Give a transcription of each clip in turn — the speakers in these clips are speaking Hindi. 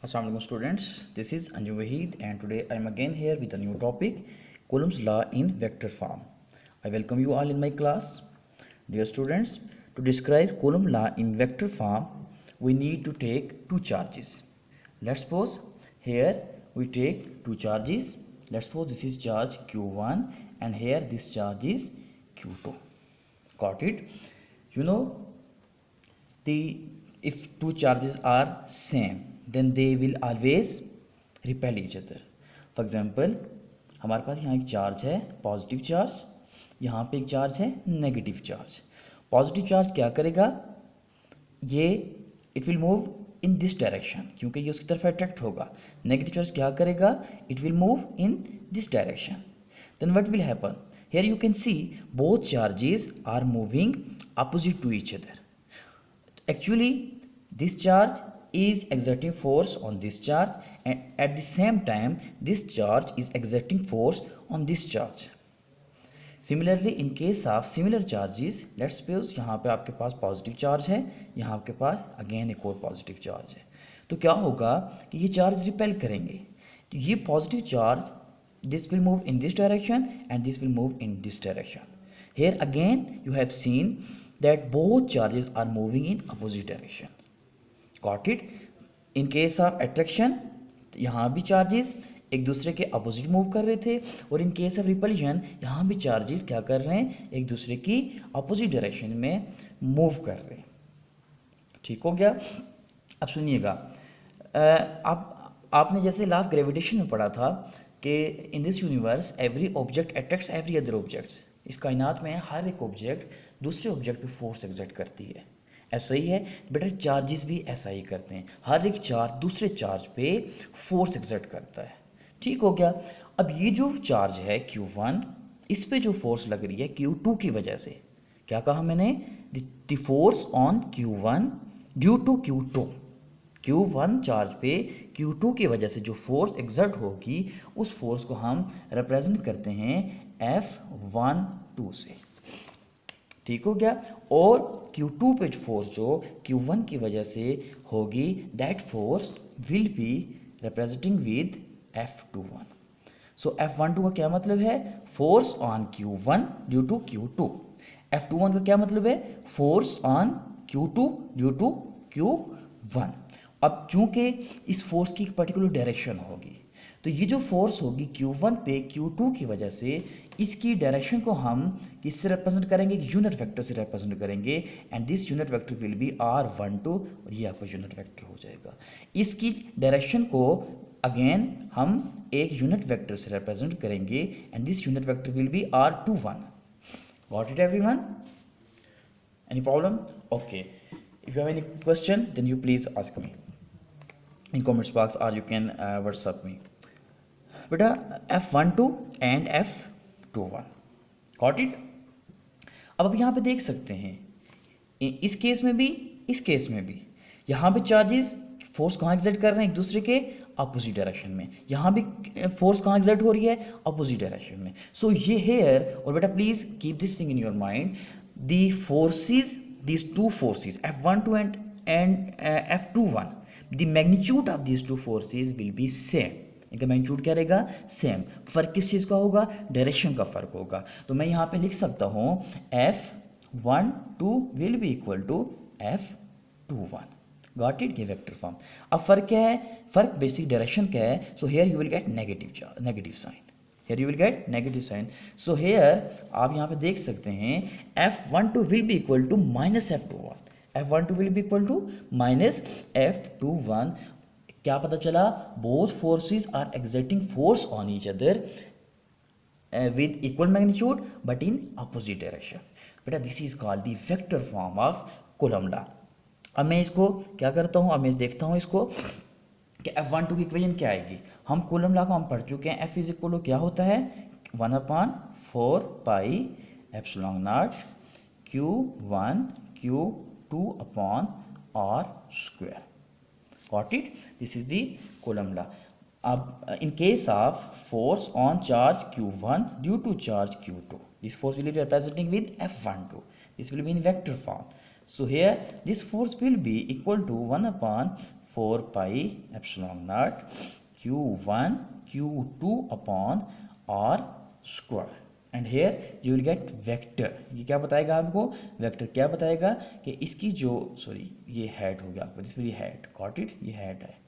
Assalamualaikum students, this is Anju Wahid and today I am again here with a new topic, Coulomb's law in vector form. I welcome you all in my class. Dear students, to describe Coulomb law in vector form, we need to take two charges. Let's suppose here we take two charges. Let's suppose this is charge Q1 and here this charge is Q2. Got it? You know, if two charges are same then they will always repel each other. For example, हमारे पास यहाँ एक चार्ज है पॉजिटिव चार्ज, यहाँ पे एक चार्ज है नेगेटिव चार्ज. पॉजिटिव चार्ज क्या करेगा, ये it will move in this direction क्योंकि ये उसकी तरफ अट्रैक्ट होगा. नेगेटिव चार्ज क्या करेगा, it will move in this direction. Then what will happen, here you can see both charges are moving opposite to each other. Actually, this charge is exerting force on this charge and at the same time this charge is exerting force on this charge. Similarly, in case of similar charges, let's suppose यहाँ पे आपके पास पॉजिटिव चार्ज है, यहाँ आपके पास अगेन एक और पॉजिटिव चार्ज है. तो क्या होगा कि ये चार्ज रिपेल करेंगे. तो ये positive charge this will move in this direction and this will move in this direction. Here again you have seen that both charges are moving in opposite direction. Got it? In case of attraction, यहाँ भी चार्जेस एक दूसरे के अपोजिट मूव कर रहे थे और इन केस ऑफ रिपल्शन यहाँ भी चार्जेस क्या कर रहे हैं, एक दूसरे की अपोजिट डायरेक्शन में मूव कर रहे हैं. ठीक हो गया. अब सुनिएगा, आपने जैसे लॉ ऑफ ग्रेविटेशन में पढ़ा था कि in this universe every object attracts every other objects. इस कायनात में हर एक ऑब्जेक्ट दूसरे ऑब्जेक्ट पे फोर्स एक्सर्ट करती है. ऐसा ही है बेटा, चार्जेस भी ऐसा ही करते हैं. हर एक चार्ज दूसरे चार्ज पे फोर्स एक्सर्ट करता है. ठीक हो गया. अब ये जो चार्ज है Q1, इस पे जो फोर्स लग रही है Q2 की वजह से, क्या कहा मैंने, the force on Q1 due to Q2. Q1 charge पे Q2 की वजह से जो फोर्स एक्सर्ट होगी उस फोर्स को हम रिप्रेजेंट करते हैं F12 से. ठीक हो गया. और Q2 पे फोर्स जो Q1 की वजह से होगी, that force will be representing with F21. So F12 का क्या मतलब है, force on Q1 due to Q2. F21 का क्या मतलब है, force on Q2 due to Q1. अब चूंकि इस फोर्स की पर्टिकुलर डायरेक्शन होगी, तो ये जो फोर्स होगी Q1 पे Q2 की वजह से, इसकी डायरेक्शन को हम किससे रिप्रेजेंट करेंगे, यूनिट वेक्टर से रिप्रेजेंट करेंगे. And this unit vector will B R12 और ये आपका यूनिट वेक्टर हो जाएगा. इसकी डायरेक्शन को अगेन हम एक यूनिट वेक्टर से रिप्रेजेंट करेंगे and this unit vector will be R21. Got it everyone? Any problem? Okay, if you have any question then you please ask me in comments box or you can WhatsApp me. बेटा F12 and F21. Got it? अब यहाँ पे देख सकते हैं इस केस में भी, इस केस में भी यहाँ पे चार्जेस फोर्स कहाँ एक्सर्ट कर रहे हैं, एक दूसरे के अपोजिट डायरेक्शन में. यहाँ भी फोर्स कहाँ एक्सर्ट हो रही है, अपोजिट डायरेक्शन में. सो ये हेयर, और बेटा please keep this thing in your mind, the forces, these two forces F12 and F21, the magnitude of these two forces will be same. इनका मैग्नीट्यूड क्या रहेगा, सेम. फर्क किस चीज़ का होगा, डायरेक्शन का फर्क होगा. तो मैं यहाँ पे लिख सकता हूँ F12 will be equal to F21. Got it, ये वेक्टर फॉर्म. अब फर्क क्या है, फर्क बेसिक डायरेक्शन क्या है. So here you will get negative sign. Here you will get negative sign. So here आप यहाँ पे देख सकते हैं F12 will be equal to minus F21. F12 will be equal to minus F21. क्या पता चला, both forces are exerting force on each other with equal magnitude but in opposite direction. बेटा this is called the vector form of Coulomb law. अब मैं इसको क्या करता हूँ, अब मैं देखता हूँ इसको कि F12 की इक्वेशन क्या आएगी. हम Coulomb law को हम पढ़ चुके हैं. F इज इक्वल टू क्या होता है, 1/4 पाई epsilon naught Q1 Q2 upon R square. Got it? This is the Coulomb law. अब in case of force on charge Q1 due to charge Q2, this force will be representing with F12. This will be in vector form. So here this force will be equal to 1/4 4 pi epsilon naught Q1 Q2 upon R square and here you will get vector. ये क्या बताएगा आपको, वेक्टर क्या बताएगा कि इसकी जो ये हेड हो गया आपको, this will head, got it, ये हेड है,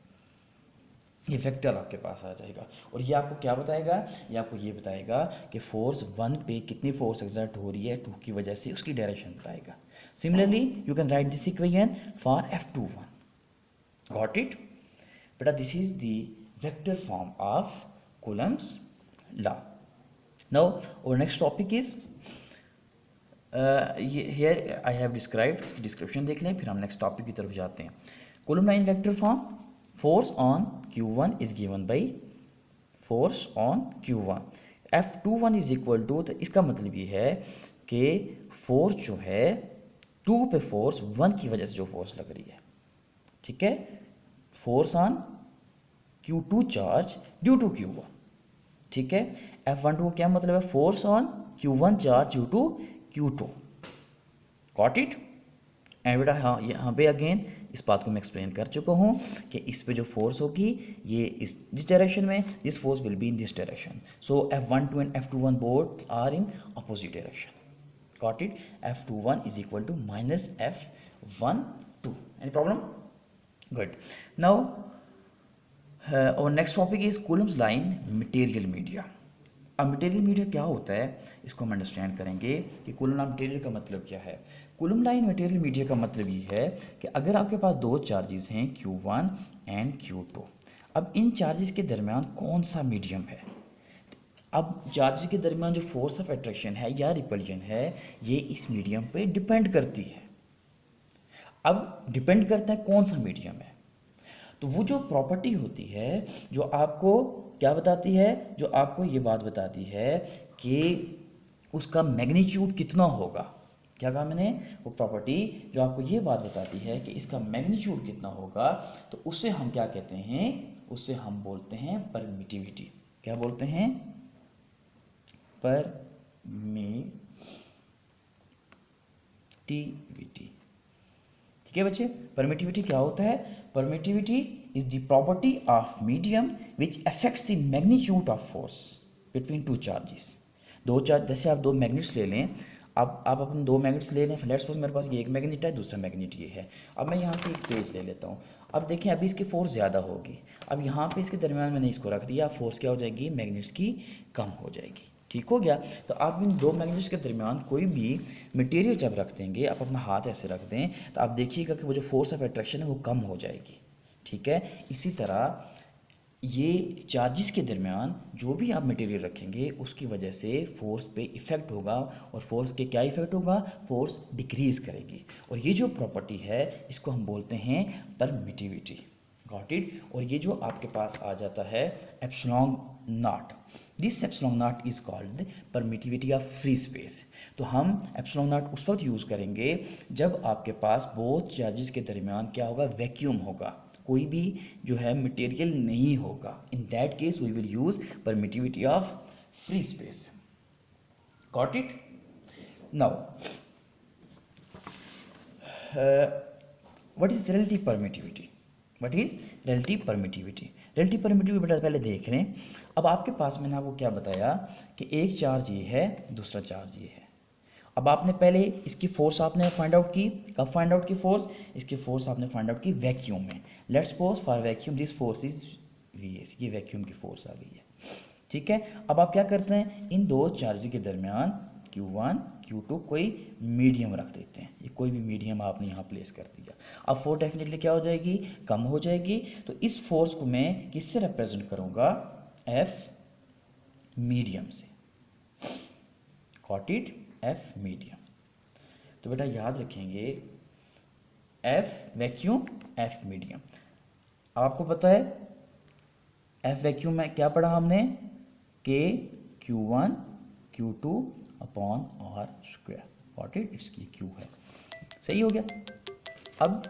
ये वेक्टर आपके पास आ जाएगा। और ये आपको क्या बताएगा, ये आपको ये बताएगा कि फोर्स 1 पे कितनी फोर्स एक्सर्ट हो रही है 2 की वजह से, उसकी डायरेक्शन बताएगा। Similarly you can write this equation for F21, got it बेटा, this is the vector form of Coulomb's law. Now और next topic is here I have described, इसकी डिस्क्रिप्शन देख लें फिर हम नेक्स्ट टॉपिक की तरफ जाते हैं। Coulomb line vector form, force on Q1 is given by force on Q1, F21 is equal to, तो इसका मतलब ये है कि फोर्स जो है 2 पे फोर्स 1 की वजह से जो फोर्स लग रही है, ठीक है, force on Q2 charge due to Q1, ठीक है। F12 क्या मतलब है, force on Q1 charge due to Q2, got it. And बेटा हाँ, यहाँ पे अगेन इस बात को मैं एक्सप्लेन कर चुका हूँ कि इस पे जो फोर्स होगी ये इस डायरेक्शन में, this force will be in this direction, so F12 and F21 both are in opposite direction, got it. F21 is equal to minus F12, any problem, good. Now और next topic is Coulomb's line material media. अब मटेरियल मीडिया क्या होता है इसको हम अंडरस्टैंड करेंगे कि कूलम्ब लाइन मटेरियल का मतलब क्या है। कूलम्ब लाइन मटेरियल मीडिया का मतलब ये है कि अगर आपके पास दो चार्जेस हैं Q1 एंड Q2, अब इन चार्जेस के दरमियान कौन सा मीडियम है, अब चार्जेस के दरमियान जो फोर्स ऑफ अट्रैक्शन है या रिपल्जन है ये इस मीडियम पे डिपेंड करती है। अब डिपेंड करता है कौन सा मीडियम है, तो वो जो प्रॉपर्टी होती है जो आपको क्या बताती है, जो आपको ये बात बताती है कि उसका मैग्नीट्यूड कितना होगा। क्या कहा मैंने, वो प्रॉपर्टी जो आपको ये बात बताती है कि इसका मैग्नीट्यूड कितना होगा, तो उससे हम क्या कहते हैं, उससे हम बोलते हैं परमिटिविटी। क्या बोलते हैं, परमिटिविटी, ठीक है बच्चे। परमिटिविटी क्या होता है, permittivity is the property of medium which affects the magnitude of force between two charges. दो चार्ज, जैसे आप दो मैग्नेट्स ले लें, आप अपने दो मैग्नेट्स ले लें, लेट्स सपोज मेरे पास ये एक मैग्नेट है, दूसरा मैग्नेट ये है। अब मैं यहाँ से एक पेज ले लेता हूँ, अब देखें अभी इसकी फोर्स ज़्यादा होगी, अब यहाँ पे इसके दरमियान मैंने इसको रख दिया, फोर्स क्या हो जाएगी, मैग्नेट्स की कम हो जाएगी, ठीक हो गया। तो आप इन दो मैग्नेट्स के दरमियान कोई भी मटेरियल जब रख देंगे, आप अपना हाथ ऐसे रख दें, तो आप देखिएगा कि वो जो फोर्स ऑफ अट्रैक्शन है वो कम हो जाएगी, ठीक है। इसी तरह ये चार्जेस के दरमियान जो भी आप मटेरियल रखेंगे उसकी वजह से फोर्स पे इफ़ेक्ट होगा, और फोर्स के क्या इफ़ेक्ट होगा, फोर्स डिक्रीज़ करेगी, और ये जो प्रॉपर्टी है इसको हम बोलते हैं परमिटिविटी, गॉट इट। और ये जो आपके पास आ जाता है epsilon not, this epsilon not is called permittivity of free space. तो हम एप्सिलॉन नॉट उस वक्त यूज़ करेंगे जब आपके पास बोथ चार्जेस के दरमियान क्या होगा, वैक्यूम होगा, कोई भी जो है मटेरियल नहीं होगा, in that case we will use permittivity of free space, got it. Now what is relative permittivity, what is relative permittivity, relative permittivity बेटा पहले देख लें। अब आपके पास मैंने आपको क्या बताया कि एक चार्ज ये है, दूसरा चार्ज ये है। अब आपने पहले इसकी फोर्स आपने फाइंड आउट की, कब फाइंड आउट की फोर्स, इसकी फोर्स आपने फाइंड आउट की वैक्यूम में। Let's suppose for vacuum this force is Vs, ये वैक्यूम की फोर्स आ गई है, ठीक है। अब आप क्या करते हैं, इन दो चार्ज के दरमियान Q1 Q2 कोई मीडियम रख देते हैं, ये कोई भी मीडियम आपने यहाँ प्लेस कर दिया। अब फोर्स डेफिनेटली क्या हो जाएगी, कम हो जाएगी। तो इस फोर्स को मैं किससे रिप्रेजेंट करूँगा, F मीडियम से, गॉट इट, F मीडियम। तो बेटा याद रखेंगे F वैक्यूम F मीडियम। आपको पता है F वैक्यूम में क्या पढ़ा हमने, K Q1 Q2 upon R square, got it, इसकी Q है, सही हो गया। अब